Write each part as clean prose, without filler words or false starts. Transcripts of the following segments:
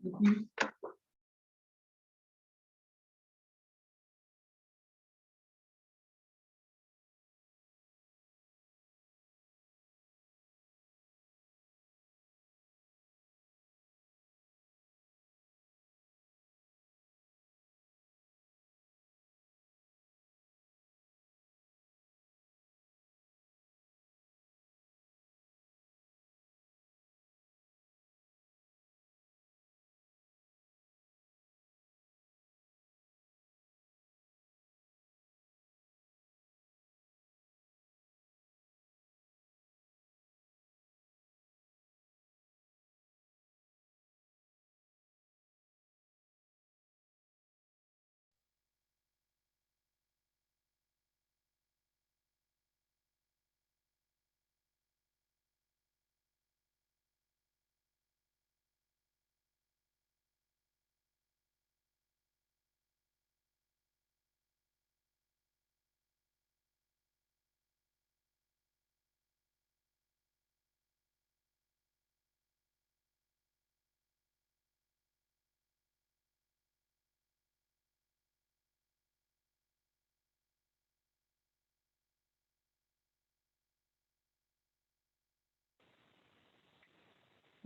Mhm.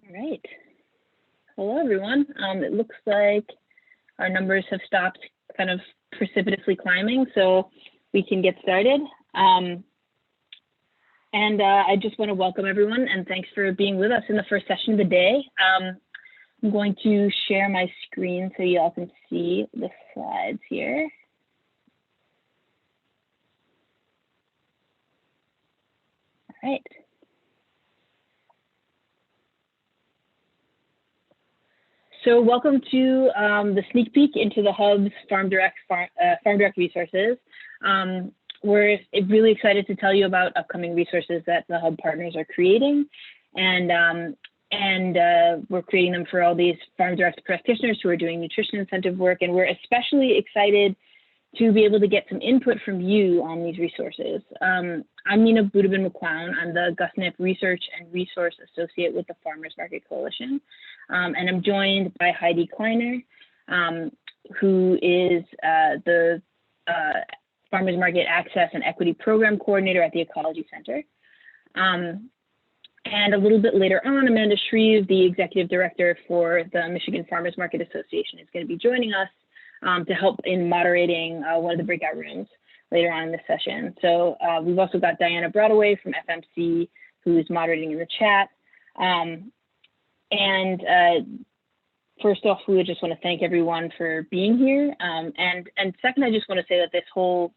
All right. Hello, everyone. It looks like our numbers have stopped kind of precipitously climbing, so we can get started. I just want to welcome everyone and thanks for being with us in the first session of the day. I'm going to share my screen so you all can see the slides here. All right. So welcome to the sneak peek into the Hub's Farm Direct resources. We're really excited to tell you about upcoming resources that the Hub partners are creating. And we're creating them for all these Farm Direct practitioners who are doing nutrition incentive work. And we're especially excited to be able to get some input from you on these resources. I'm Nina Budabin-McClown. I'm the GusNIP Research and Resource Associate with the Farmers Market Coalition. And I'm joined by Heidi Kleiner, who is the Farmers Market Access and Equity Program Coordinator at the Ecology Center. And a little bit later on, Amanda Shreve, the Executive Director for the Michigan Farmers Market Association, is going to be joining us to help in moderating one of the breakout rooms later on in the session. So we've also got Diana Broadaway from FMC, who's moderating in the chat. First off, we would just want to thank everyone for being here. And second, I just want to say that this whole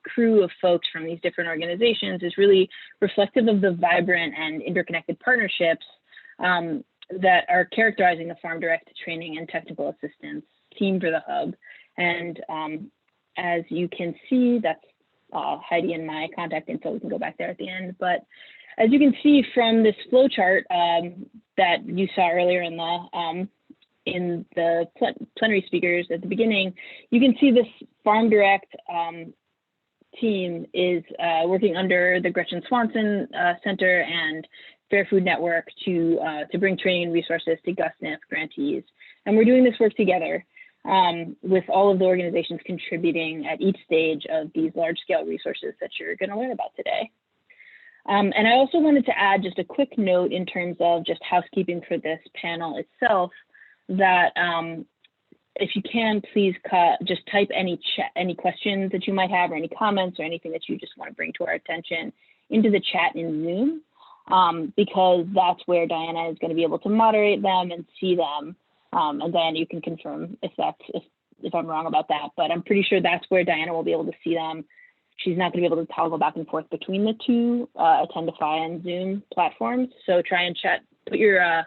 crew of folks from these different organizations is really reflective of the vibrant and interconnected partnerships that are characterizing the Farm Direct training and technical assistance team for the Hub. And as you can see, that's Heidi and my contact info. We can go back there at the end. But as you can see from this flow chart that you saw earlier in the plenary speakers at the beginning, you can see this Farm Direct team is working under the Gretchen Swanson Center and Fair Food Network to bring training and resources to GusNIP grantees. And we're doing this work together with all of the organizations contributing at each stage of these large-scale resources that you're going to learn about today. And I also wanted to add just a quick note in terms of just housekeeping for this panel itself, that if you can, please just type any questions that you might have or any comments or anything that you just want to bring to our attention into the chat in Zoom, because that's where Diana is going to be able to moderate them and see them. And Diana, you can confirm if I'm wrong about that, but I'm pretty sure that's where Diana will be able to see them. She's not going to be able to toggle back and forth between the two Attendify and Zoom platforms. So try and put your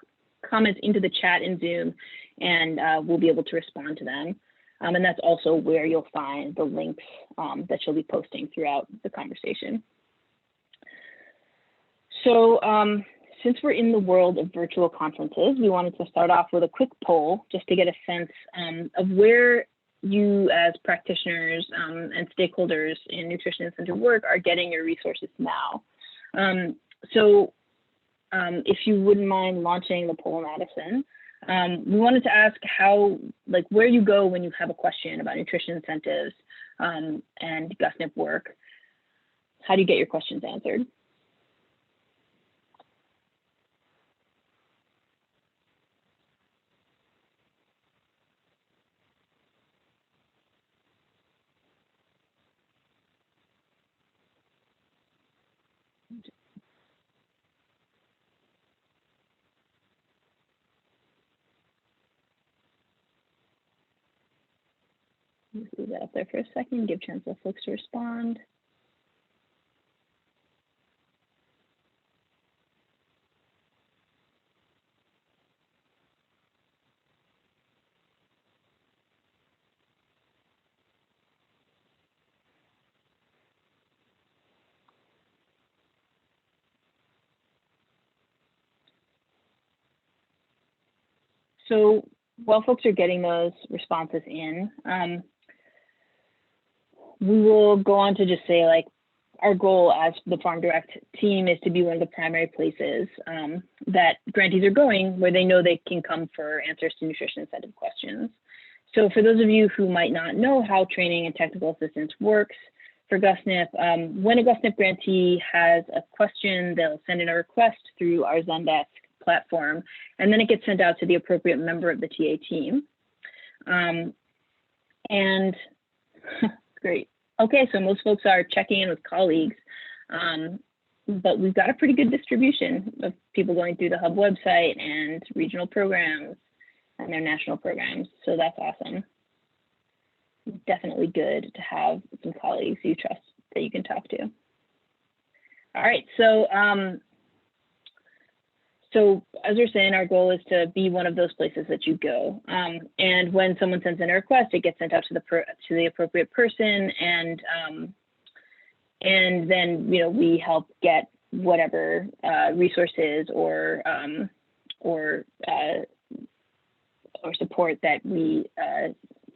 comments into the chat in Zoom, and we'll be able to respond to them. And that's also where you'll find the links that she'll be posting throughout the conversation. So since we're in the world of virtual conferences, we wanted to start off with a quick poll just to get a sense of where you as practitioners and stakeholders in nutrition incentive work are getting your resources now. So if you wouldn't mind launching the poll, Madisen. We wanted to ask how, like, where you go when you have a question about nutrition incentives and GUSNIP work. How do you get your questions answered? Let's leave that up there for a second, give a chance for folks to respond. So while folks are getting those responses in, we will go on to just say, like, our goal as the Farm Direct team is to be one of the primary places that grantees are going where they know they can come for answers to nutrition incentive questions. So for those of you who might not know how training and technical assistance works for GUSNIP, when a GUSNIP grantee has a question, they'll send in a request through our Zendesk platform, and then it gets sent out to the appropriate member of the TA team. And great. Okay, so most folks are checking in with colleagues, but we've got a pretty good distribution of people going through the Hub website and regional programs and their national programs, so that's awesome. Definitely good to have some colleagues you trust that you can talk to. All right, so so as we're saying, our goal is to be one of those places that you go. And when someone sends in a request, it gets sent out to the appropriate person, and then we help get whatever resources or support that we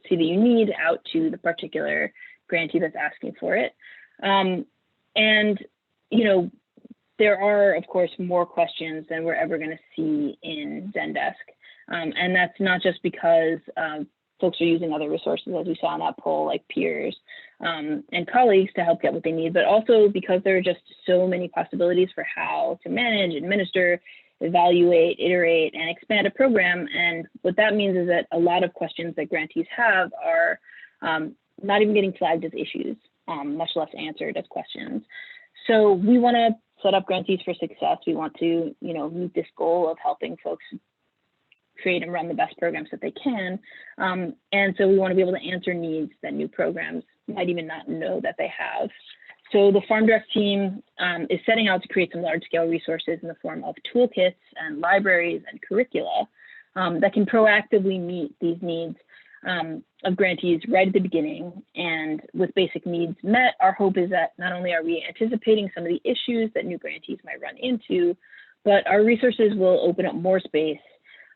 see that you need out to the particular grantee that's asking for it. There are, of course, more questions than we're ever going to see in Zendesk. And that's not just because folks are using other resources, as we saw in that poll, like peers and colleagues to help get what they need, but also because there are just so many possibilities for how to manage, administer, evaluate, iterate, and expand a program. And what that means is that a lot of questions that grantees have are not even getting flagged as issues, much less answered as questions. So we want to set up grantees for success. We want to, meet this goal of helping folks create and run the best programs that they can. And so we want to be able to answer needs that new programs might even not know that they have. So the Farm Direct team is setting out to create some large-scale resources in the form of toolkits and libraries and curricula that can proactively meet these needs of grantees right at the beginning. And with basic needs met, our hope is that not only are we anticipating some of the issues that new grantees might run into, but our resources will open up more space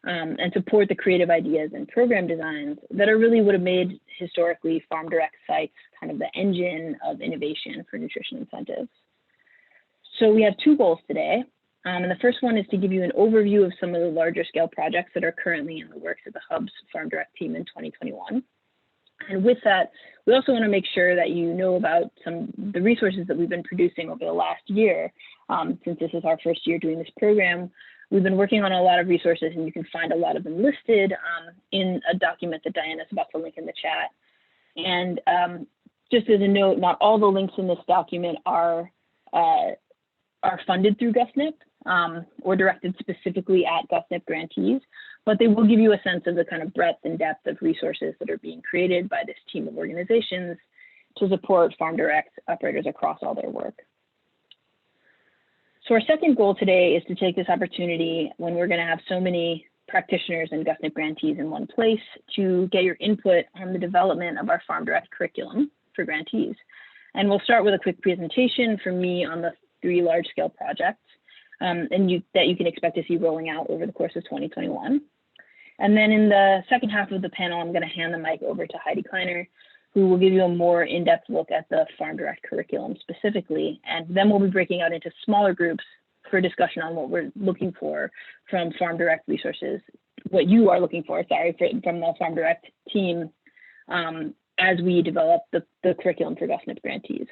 and support the creative ideas and program designs that are really what have made historically Farm Direct sites kind of the engine of innovation for nutrition incentives. So we have two goals today. And the first one is to give you an overview of some of the larger scale projects that are currently in the works of the Hub's Farm Direct team in 2021. And with that, we also want to make sure that you know about the resources that we've been producing over the last year. Since this is our first year doing this program, we've been working on a lot of resources, and you can find a lot of them listed in a document that Diana's about to link in the chat. And just as a note, not all the links in this document are funded through GUSNIP or directed specifically at GUSNIP grantees, but they will give you a sense of the kind of breadth and depth of resources that are being created by this team of organizations to support Farm Direct operators across all their work. So our second goal today is to take this opportunity when we're going to have so many practitioners and GUSNIP grantees in one place to get your input on the development of our Farm Direct curriculum for grantees. And we'll start with a quick presentation from me on the 3 large-scale projects that you can expect to see rolling out over the course of 2021. And then in the second half of the panel, I'm going to hand the mic over to Heidi Kleiner, who will give you a more in-depth look at the Farm Direct curriculum specifically. And then we'll be breaking out into smaller groups for discussion on what we're looking for from Farm Direct resources, what you are looking for, sorry, from the Farm Direct team as we develop the curriculum for GovSNP grantees.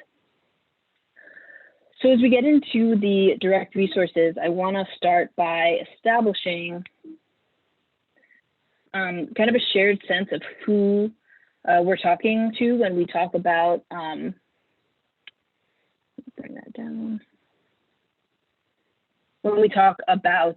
So as we get into the direct resources, I want to start by establishing kind of a shared sense of who we're talking to when we talk about, bring that down. When we talk about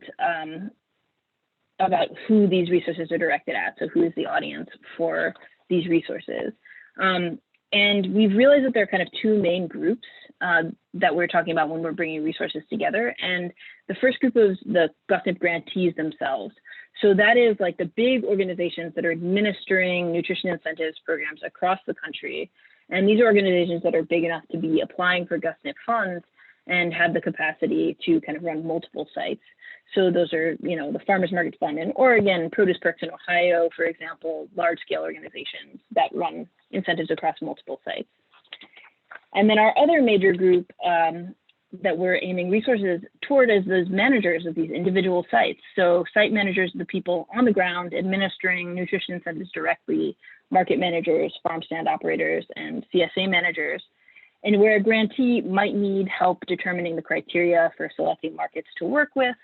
who these resources are directed at, so who is the audience for these resources. And we've realized that there are kind of two main groups that we're talking about when we're bringing resources together. And the first group is the GovSNP grantees themselves. So that is like the big organizations that are administering nutrition incentives programs across the country. And these are organizations that are big enough to be applying for GovSNP funds and have the capacity to kind of run multiple sites. So those are, you know, the Farmers Market Fund in Oregon, Produce Perks in Ohio, for example, large scale organizations that run incentives across multiple sites. And then our other major group that we're aiming resources toward is those managers of these individual sites. So site managers are the people on the ground administering nutrition incentives directly, market managers, farm stand operators, and CSA managers. And where a grantee might need help determining the criteria for selecting markets to work with,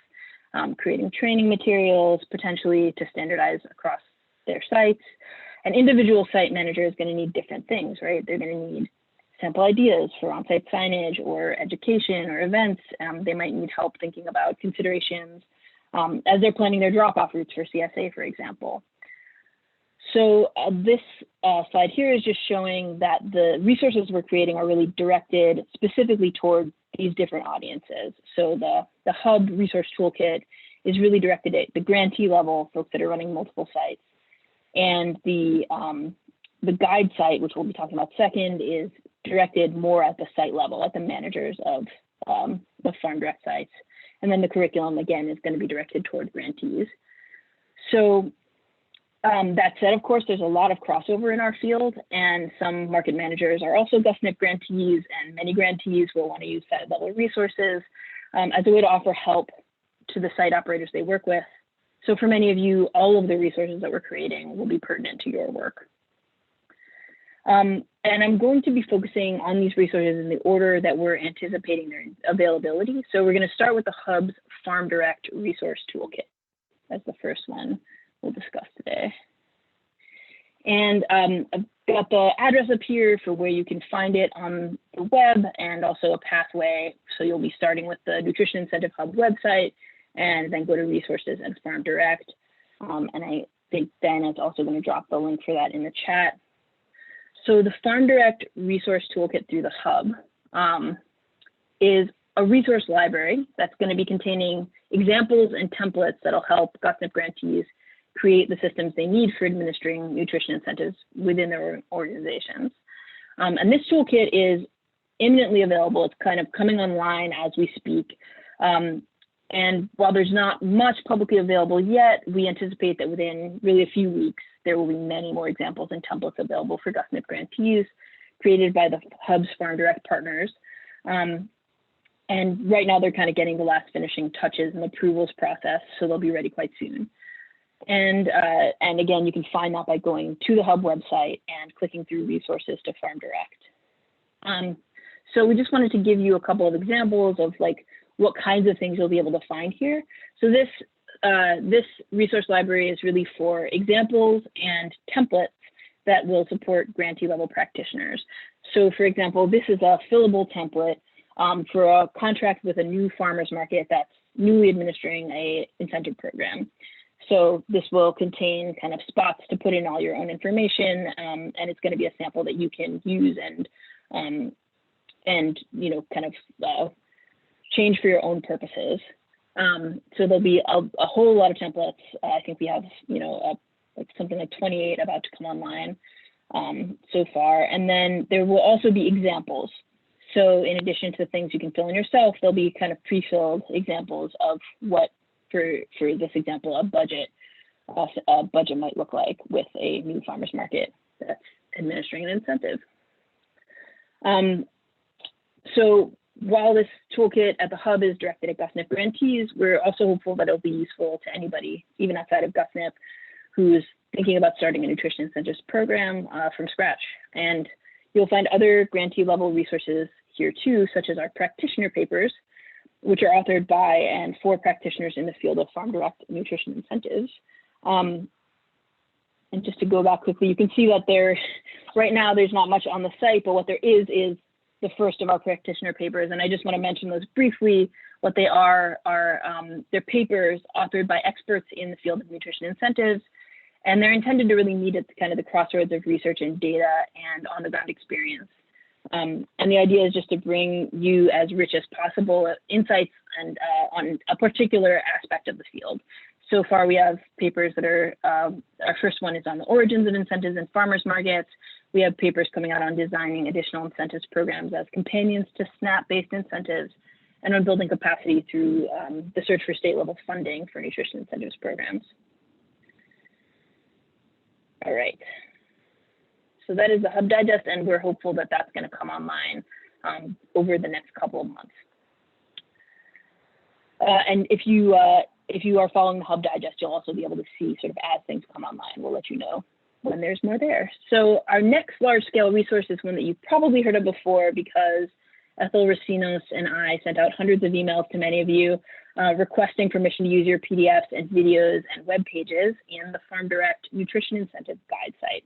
creating training materials, potentially to standardize across their sites. An individual site manager is going to need different things, right? They're going to need sample ideas for on-site signage or education or events. They might need help thinking about considerations as they're planning their drop-off routes for CSA, for example. So this slide here is just showing that the resources we're creating are really directed specifically toward these different audiences. So the Hub Resource Toolkit is really directed at the grantee level, folks that are running multiple sites. And the guide site, which we'll be talking about second, is directed more at the site level, at the managers of the Farm Direct sites. And then the curriculum, again, is going to be directed toward grantees. So that said, of course, there's a lot of crossover in our field, and some market managers are also GovSNP grantees, and many grantees will want to use site level resources as a way to offer help to the site operators they work with. So for many of you, all of the resources that we're creating will be pertinent to your work. And I'm going to be focusing on these resources in the order that we're anticipating their availability. So we're going to start with the Hub's Farm Direct Resource Toolkit as the first one we'll discuss today. And I've got the address up here for where you can find it on the web, and also a pathway. So you'll be starting with the Nutrition Incentive Hub website, and then go to Resources and Farm Direct. And I think Ben is also going to drop the link for that in the chat. So the Farm Direct Resource Toolkit through the Hub is a resource library that's going to be containing examples and templates that'll help GovSNP grantees create the systems they need for administering nutrition incentives within their organizations. And this toolkit is imminently available. It's kind of coming online as we speak. And while there's not much publicly available yet, we anticipate that within really a few weeks, there will be many more examples and templates available for GovSNP grantees created by the Hub's Farm Direct partners. And right now they're kind of getting the last finishing touches in the approvals process, so they'll be ready quite soon. And again, you can find that by going to the Hub website and clicking through resources to Farm Direct. So we just wanted to give you a couple of examples of like what kinds of things you'll be able to find here. So this resource library is really for examples and templates that will support grantee level practitioners. So for example, this is a fillable template for a contract with a new farmers market that's newly administering a incentive program. So this will contain kind of spots to put in all your own information, and it's going to be a sample that you can use and you know, kind of change for your own purposes. So there'll be a whole lot of templates. I think we have, you know, like something like 28 about to come online so far. And then there will also be examples. So in addition to things you can fill in yourself, there'll be kind of pre-filled examples of what, for this example, a budget might look like with a new farmers market that's administering an incentive. So while this toolkit at the hub is directed at GusNIP grantees, we're also hopeful that it'll be useful to anybody, even outside of GusNIP, who's thinking about starting a nutrition incentives program from scratch. And you'll find other grantee level resources here too, such as our practitioner papers, which are authored by and for practitioners in the field of farm direct nutrition incentives. And just to go back quickly, you can see that right now there's not much on the site, but what there is the first of our practitioner papers. And I just want to mention those briefly. What they are they're papers authored by experts in the field of nutrition incentives, and they're intended to really meet at kind of the crossroads of research and data and on the ground experience. And the idea is just to bring you as rich as possible insights and on a particular aspect of the field. So far, we have papers that are, our first one is on the origins of incentives in farmers markets. We have papers coming out on designing additional incentives programs as companions to SNAP-based incentives, and on building capacity through the search for state level funding for nutrition incentives programs. All right. So that is the Hub Digest, and we're hopeful that that's going to come online over the next couple of months. And if you are following the Hub Digest, you'll also be able to see sort of as things come online. We'll let you know when there's more there. So our next large scale resource is one that you've probably heard of before, because Ethel Racinos and I sent out hundreds of emails to many of you requesting permission to use your PDFs and videos and web pages in the Farm Direct Nutrition Incentive Guide site.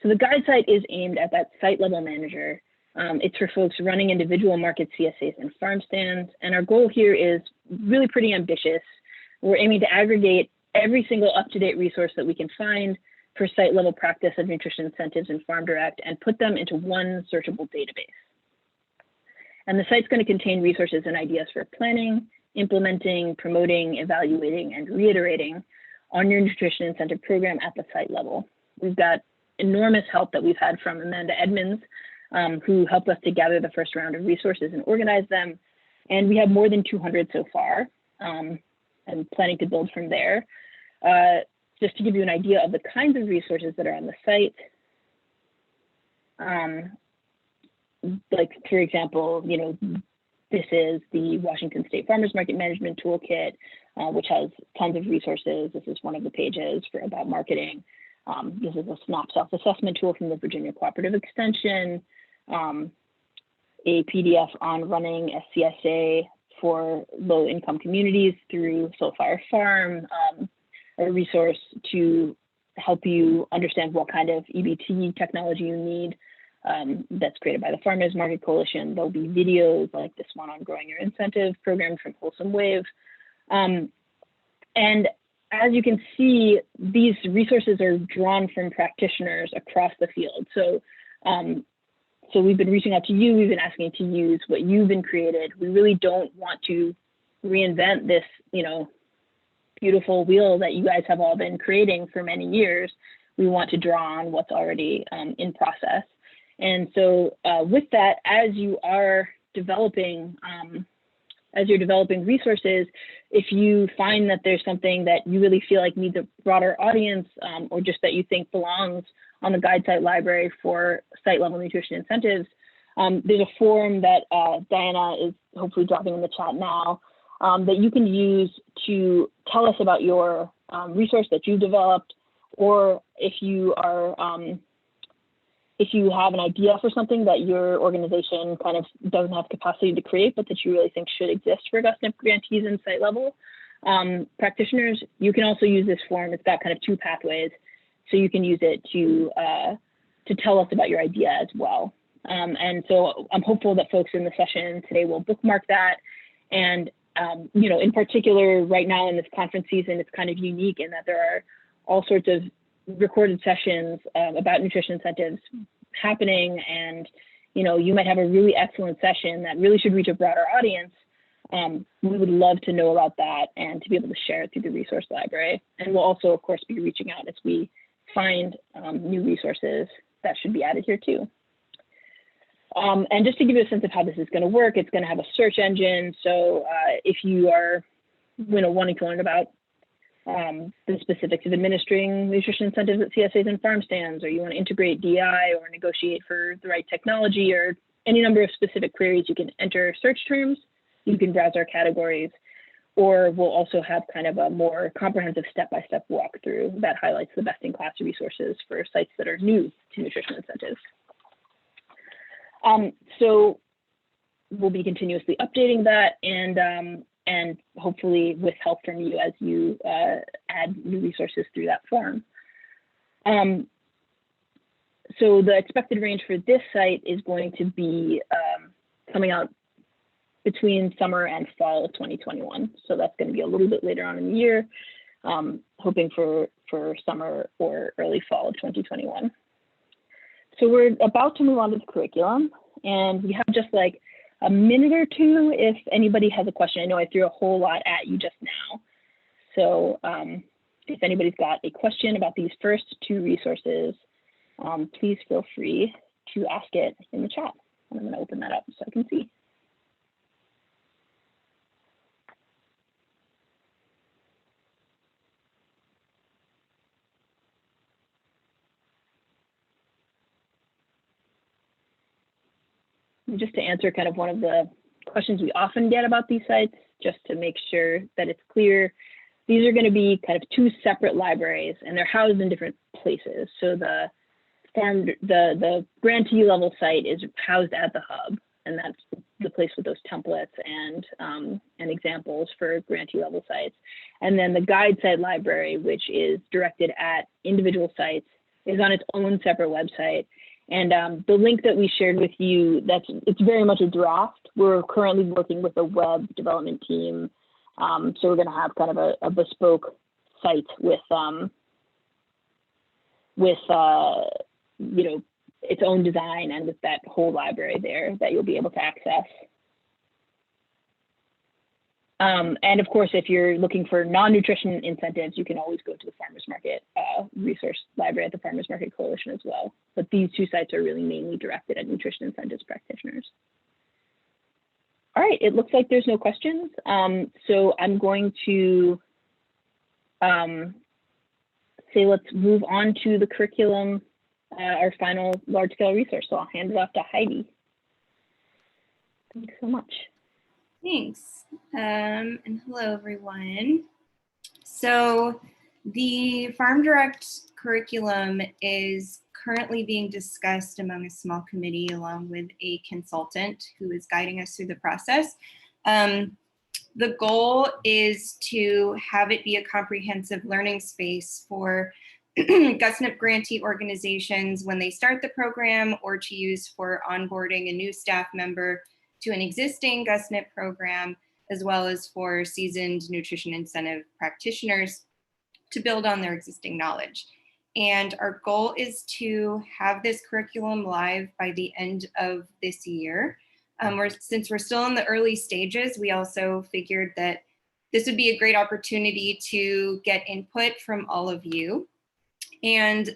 So the guide site is aimed at that site level manager. It's for folks running individual market CSAs and farm stands. And our goal here is really pretty ambitious. We're aiming to aggregate every single up-to-date resource that we can find for site level practice of nutrition incentives in Farm Direct and put them into one searchable database. And the site's going to contain resources and ideas for planning, implementing, promoting, evaluating, and reiterating on your nutrition incentive program at the site level. We've got enormous help that we've had from Amanda Edmonds, who helped us to gather the first round of resources and organize them. And we have more than 200 so far, and planning to build from there. Just to give you an idea of the kinds of resources that are on the site, like for example, this is the Washington State Farmers Market Management Toolkit, which has tons of resources. This is one of the pages about marketing. This is a SNAP self-assessment tool from the Virginia Cooperative Extension, a PDF on running a CSA for low-income communities through Soulfire Farm, a resource to help you understand what kind of EBT technology you need that's created by the Farmers Market Coalition. There'll be videos like this one on growing your incentive program from Wholesome Wave. And as you can see, these resources are drawn from practitioners across the field. So, so we've been reaching out to you, we've been asking to use what you've been created. We really don't want to reinvent this, beautiful wheel that you guys have all been creating for many years. We want to draw on what's already in process. And so with that, as you are developing resources, if you find that there's something that you really feel like needs a broader audience, or just that you think belongs on the guide site library for site level nutrition incentives, there's a form that Diana is hopefully dropping in the chat now that you can use to tell us about your resource that you developed, or if you are if you have an idea for something that your organization kind of doesn't have capacity to create, but that you really think should exist for GusNIP grantees and site level practitioners, you can also use this form. It's got kind of two pathways. So you can use it to tell us about your idea as well. And so I'm hopeful that folks in the session today will bookmark that. And, in particular, right now in this conference season, it's kind of unique in that there are all sorts of recorded sessions about nutrition incentives happening, and you might have a really excellent session that really should reach a broader audience. We would love to know about that and to be able to share it through the resource library. And we'll also, of course, be reaching out as we find new resources that should be added here too. And just to give you a sense of how this is going to work, it's going to have a search engine. So if you are wanting to learn about the specifics of administering nutrition incentives at CSAs and farm stands, or you want to integrate DI or negotiate for the right technology, or any number of specific queries. You can enter search terms, you can browse our categories, or we'll also have kind of a more comprehensive step-by-step walkthrough that highlights the best-in-class resources for sites that are new to nutrition incentives. So we'll be continuously updating that, and hopefully with help from you as you add new resources through that form. So the expected range for this site is going to be coming out between summer and fall of 2021. So that's going to be a little bit later on in the year, hoping for summer or early fall of 2021. So we're about to move on to the curriculum, and we have just like a minute or two if anybody has a question. I know I threw a whole lot at you just now. So if anybody's got a question about these first two resources, please feel free to ask it in the chat. And I'm going to open that up so I can see. Just to answer kind of one of the questions we often get about these sites, just to make sure that it's clear, these are going to be kind of two separate libraries, and they're housed in different places. So the grantee level site is housed at the hub, and that's the place with those templates and examples for grantee level sites. And then the guide site library, which is directed at individual sites, is on its own separate website. And the link that we shared with you, it's very much a draft. We're currently working with a web development team. So we're going to have kind of a bespoke site with you know, its own design and with that whole library there that you'll be able to access. And of course, if you're looking for non-nutrition incentives, you can always go to the Farmers Market resource library at the Farmers Market Coalition as well. But these two sites are really mainly directed at nutrition incentives practitioners. All right, it looks like there's no questions. So I'm going to say let's move on to the curriculum, our final large-scale resource. So I'll hand it off to Heidi. Thanks so much. Thanks, and hello everyone. So the Farm Direct curriculum is currently being discussed among a small committee along with a consultant who is guiding us through the process. The goal is to have it be a comprehensive learning space for GusNIP grantee organizations when they start the program, or to use for onboarding a new staff member to an existing GusNIP program, as well as for seasoned nutrition incentive practitioners to build on their existing knowledge. And our goal is to have this curriculum live by the end of this year. Since we're still in the early stages, we also figured that this would be a great opportunity to get input from all of you. And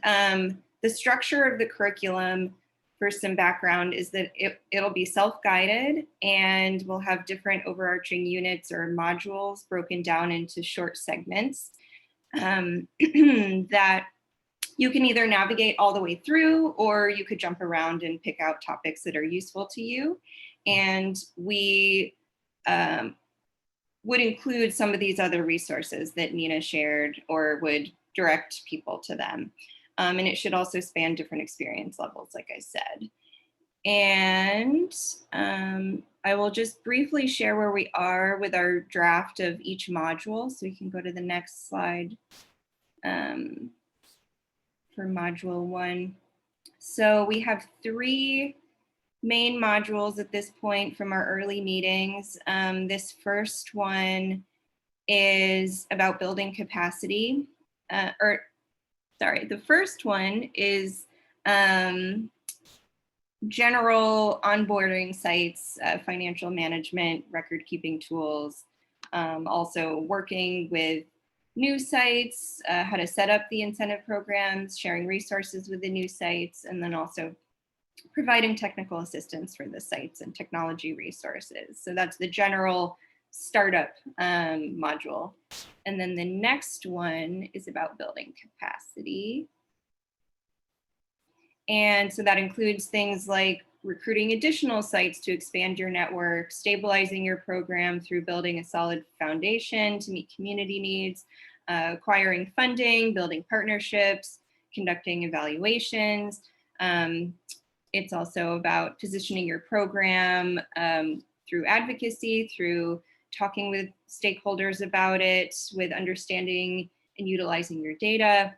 the structure of the curriculum, for some background, is that it'll be self-guided, and we'll have different overarching units or modules broken down into short segments that you can either navigate all the way through, or you could jump around and pick out topics that are useful to you. And we would include some of these other resources that Nina shared, or would direct people to them. And it should also span different experience levels, like I said. And I will just briefly share where we are with our draft of each module. So we can go to the next slide for module 1. So we have 3 main modules at this point from our early meetings. This first one is about building capacity, the first one is general onboarding sites, financial management, record keeping tools, also working with new sites, how to set up the incentive programs, sharing resources with the new sites, and then also providing technical assistance for the sites and technology resources. So that's the general startup module. And then the next one is about building capacity. And so that includes things like recruiting additional sites to expand your network, stabilizing your program through building a solid foundation to meet community needs, acquiring funding, building partnerships, conducting evaluations. It's also about positioning your program through advocacy, through talking with stakeholders about it, with understanding and utilizing your data,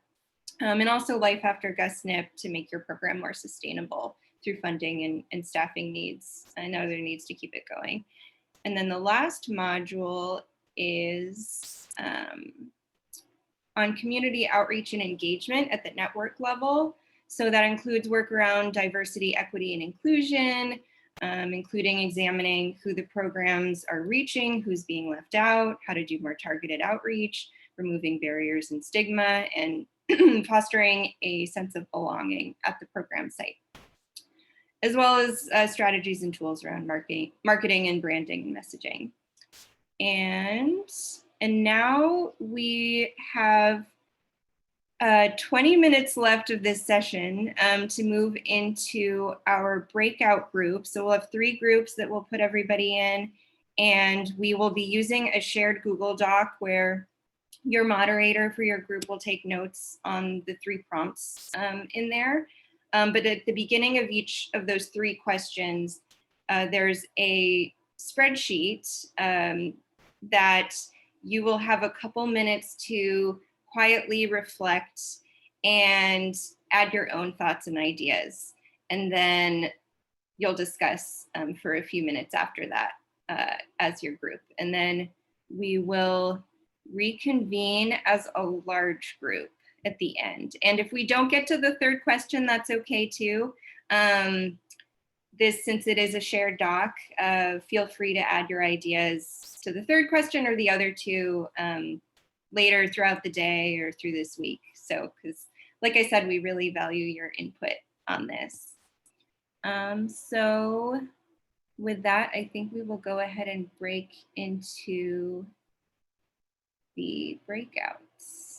and also life after GusNIP to make your program more sustainable through funding and staffing needs and other needs to keep it going. And then the last module is on community outreach and engagement at the network level. So that includes work around diversity, equity, and inclusion, including examining who the programs are reaching, who's being left out, how to do more targeted outreach, removing barriers and stigma, and fostering a sense of belonging at the program site, as well as strategies and tools around marketing and branding and messaging. And now we have 20 minutes left of this session to move into our breakout group. So we'll have 3 groups that we'll put everybody in, and we will be using a shared Google Doc where your moderator for your group will take notes on the 3 prompts in there. But at the beginning of each of those 3 questions, there's a spreadsheet that you will have a couple minutes to quietly reflect and add your own thoughts and ideas. And then you'll discuss for a few minutes after that as your group. And then we will reconvene as a large group at the end. And if we don't get to the 3rd question, that's okay too. Since it is a shared doc, feel free to add your ideas to the 3rd question or the other 2 later throughout the day or through this week. So, because like I said, we really value your input on this. So with that, I think we will go ahead and break into the breakouts.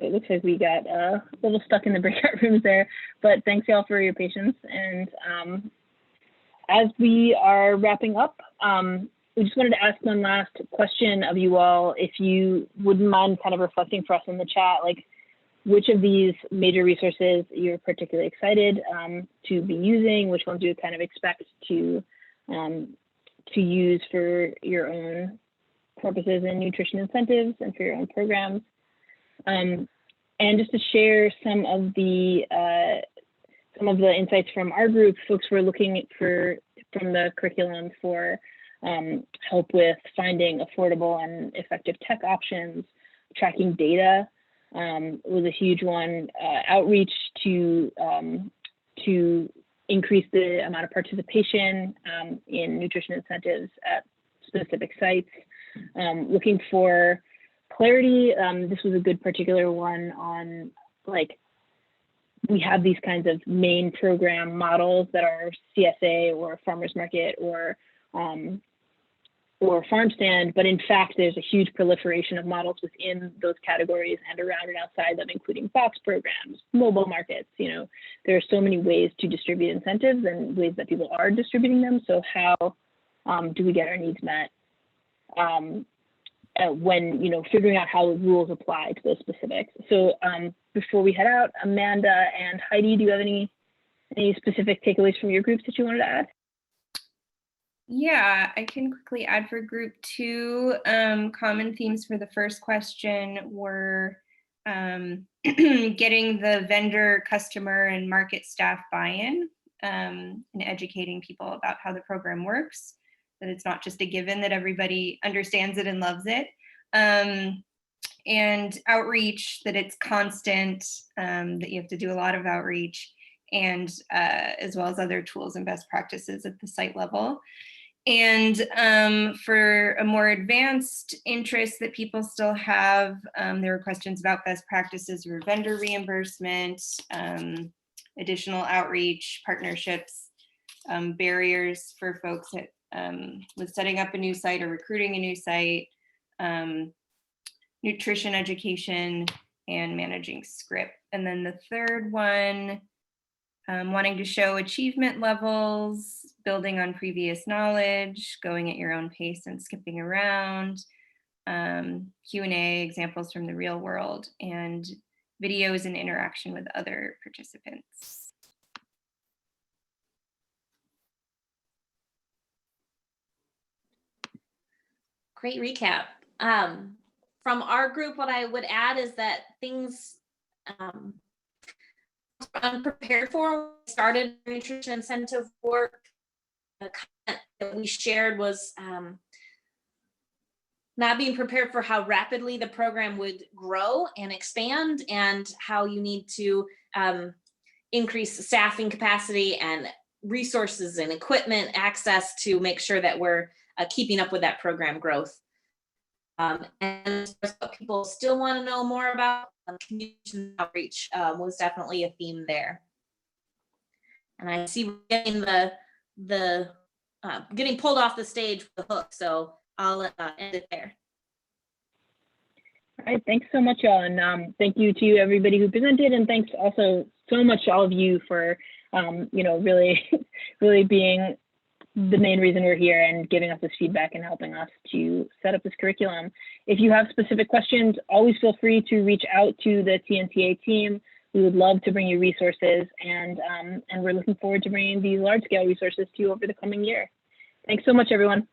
it looks like we got a little stuck in the breakout rooms there, but thanks y'all for your patience. And as we are wrapping up, we just wanted to ask one last question of you all, if you wouldn't mind kind of reflecting for us in the chat, like which of these major resources you're particularly excited to be using, which ones you kind of expect to use for your own purposes and nutrition incentives and for your own programs. And just to share some of the insights from our group, folks were looking from the curriculum for help with finding affordable and effective tech options. Tracking data was a huge one. Outreach to increase the amount of participation in nutrition incentives at specific sites. Looking for clarity. This was a good particular one on, like, we have these kinds of main program models that are CSA or farmers market or farm stand, but in fact, there's a huge proliferation of models within those categories and around and outside them, including box programs, mobile markets. You know, there are so many ways to distribute incentives and ways that people are distributing them. So how do we get our needs met when, you know, figuring out how the rules apply to those specifics? So before we head out, Amanda and Heidi, do you have any specific takeaways from your groups that you wanted to add? Yeah, I can quickly add for group 2. Common themes for the first question were getting the vendor, customer, and market staff buy-in and educating people about how the program works, that it's not just a given that everybody understands it and loves it. And outreach, that it's constant, that you have to do a lot of outreach, and as well as other tools and best practices at the site level. And for a more advanced interest that people still have, there were questions about best practices for vendor reimbursement, additional outreach, partnerships, barriers for folks that with setting up a new site or recruiting a new site, nutrition education, and managing script. And then the third one, wanting to show achievement levels, building on previous knowledge, going at your own pace and skipping around, Q&A, examples from the real world, and videos and interaction with other participants. Great recap. From our group, what I would add is that things unprepared for when we started nutrition incentive work. The comment that we shared was not being prepared for how rapidly the program would grow and expand, and how you need to increase staffing capacity and resources and equipment access to make sure that we're keeping up with that program growth. And what people still want to know more about, community outreach was definitely a theme there. And I see we're getting getting pulled off the stage with the hook, so I'll end it there. All right, thanks so much, y'all, and thank you to everybody who presented, and thanks also so much to all of you for you know, really being the main reason we're here and giving us this feedback and helping us to set up this curriculum. If you have specific questions, always feel free to reach out to the TNCA team. We would love to bring you resources, and we're looking forward to bringing these large-scale resources to you over the coming year. Thanks so much, everyone.